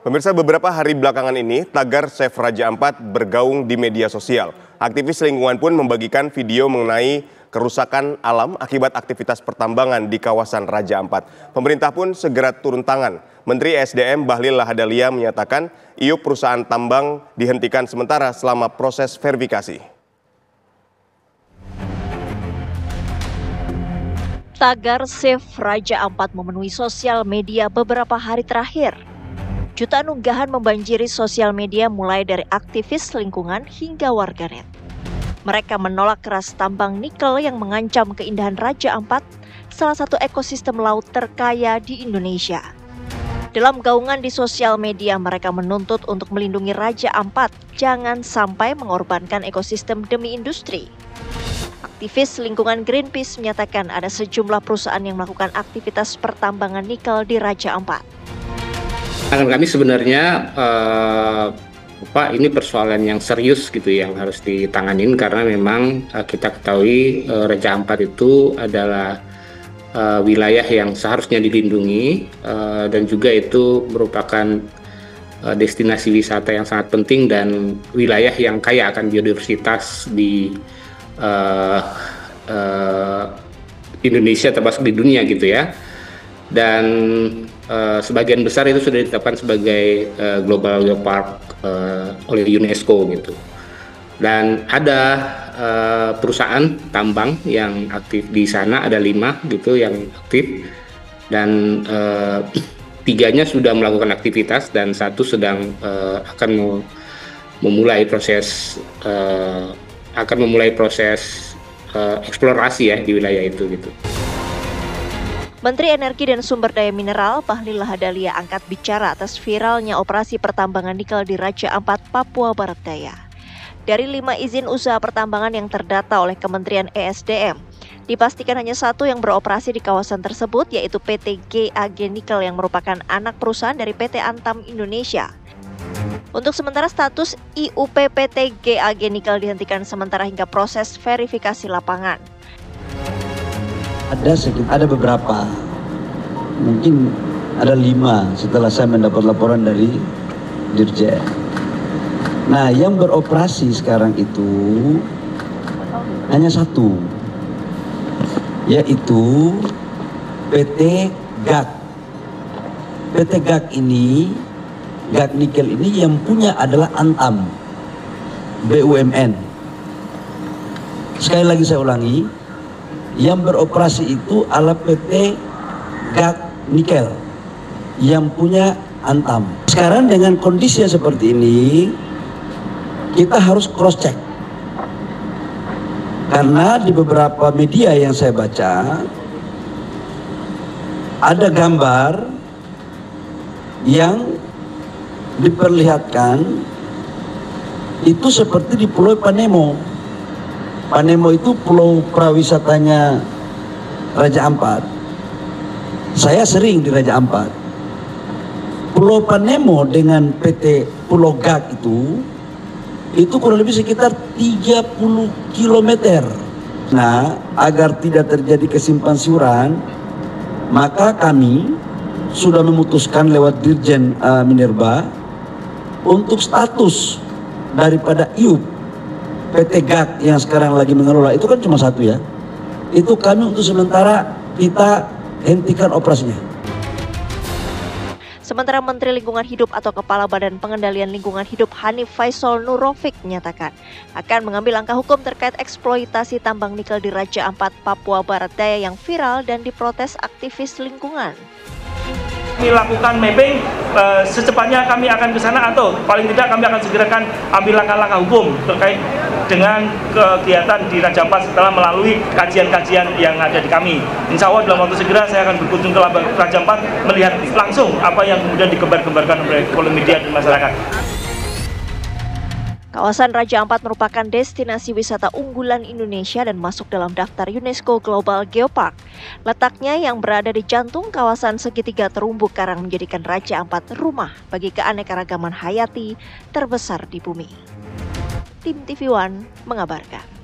Pemirsa, beberapa hari belakangan ini, tagar Save Raja Ampat bergaung di media sosial. Aktivis lingkungan pun membagikan video mengenai kerusakan alam akibat aktivitas pertambangan di kawasan Raja Ampat. Pemerintah pun segera turun tangan. Menteri SDM Bahlil Lahadalia menyatakan iup perusahaan tambang dihentikan sementara selama proses verifikasi. Tagar Save Raja Ampat memenuhi sosial media beberapa hari terakhir. Jutaan unggahan membanjiri sosial media mulai dari aktivis lingkungan hingga warganet. Mereka menolak keras tambang nikel yang mengancam keindahan Raja Ampat, salah satu ekosistem laut terkaya di Indonesia. Dalam gaungan di sosial media, mereka menuntut untuk melindungi Raja Ampat, jangan sampai mengorbankan ekosistem demi industri. Aktivis lingkungan Greenpeace menyatakan ada sejumlah perusahaan yang melakukan aktivitas pertambangan nikel di Raja Ampat. Kami sebenarnya ini persoalan yang serius gitu yang harus ditanganin karena memang kita ketahui Raja Ampat itu adalah wilayah yang seharusnya dilindungi dan juga itu merupakan destinasi wisata yang sangat penting dan wilayah yang kaya akan biodiversitas di Indonesia termasuk di dunia gitu ya. Dan sebagian besar itu sudah ditetapkan sebagai Global Geopark oleh UNESCO gitu. Dan ada perusahaan tambang yang aktif di sana, ada 5 gitu yang aktif, dan 3-nya sudah melakukan aktivitas dan 1 sedang akan memulai proses eksplorasi ya di wilayah itu gitu. Menteri Energi dan Sumber Daya Mineral Bahlil Lahadalia angkat bicara atas viralnya operasi pertambangan nikel di Raja Ampat, Papua Barat Daya. Dari 5 izin usaha pertambangan yang terdata oleh Kementerian ESDM, dipastikan hanya 1 yang beroperasi di kawasan tersebut, yaitu PT GAG Nikel yang merupakan anak perusahaan dari PT Antam Indonesia. Untuk sementara status IUP PT GAG Nikel dihentikan sementara hingga proses verifikasi lapangan. Ada beberapa, mungkin ada 5 setelah saya mendapat laporan dari Dirjen. Nah, yang beroperasi sekarang itu hanya 1, yaitu PT GAG. PT GAG ini, GAG Nikel ini yang punya adalah Antam, BUMN. Sekali lagi saya ulangi, yang beroperasi itu adalah PT GAG Nikel yang punya Antam. Sekarang dengan kondisi yang seperti ini, kita harus cross check. Karena di beberapa media yang saya baca, ada gambar yang diperlihatkan itu seperti di Pulau Panemo. Panemo itu pulau prawisatanya Raja Ampat. Saya sering di Raja Ampat. Pulau Panemo dengan PT Pulau GAG itu kurang lebih sekitar 30 km. Nah, agar tidak terjadi kesimpang siuran, maka kami sudah memutuskan lewat Dirjen Minerba untuk status daripada IUP PT GAG yang sekarang lagi mengelola itu kan cuma 1 ya. Itu kami untuk sementara kita hentikan operasinya. Sementara Menteri Lingkungan Hidup atau Kepala Badan Pengendalian Lingkungan Hidup Hanif Faisal Nurrofiq menyatakan akan mengambil langkah hukum terkait eksploitasi tambang nikel di Raja Ampat, Papua Barat Daya yang viral dan diprotes aktivis lingkungan. Kami lakukan mapping, secepatnya kami akan ke sana atau paling tidak kami akan segerakan ambil langkah-langkah hukum terkait dengan kegiatan di Raja Ampat setelah melalui kajian-kajian yang ada di kami. Insya Allah dalam waktu segera saya akan berkunjung ke Raja Ampat melihat langsung apa yang kemudian digembar-gembarkan oleh media dan masyarakat. Kawasan Raja Ampat merupakan destinasi wisata unggulan Indonesia dan masuk dalam daftar UNESCO Global Geopark. Letaknya yang berada di jantung kawasan segitiga terumbu karang menjadikan Raja Ampat rumah bagi keanekaragaman hayati terbesar di bumi. Tim TV One mengabarkan.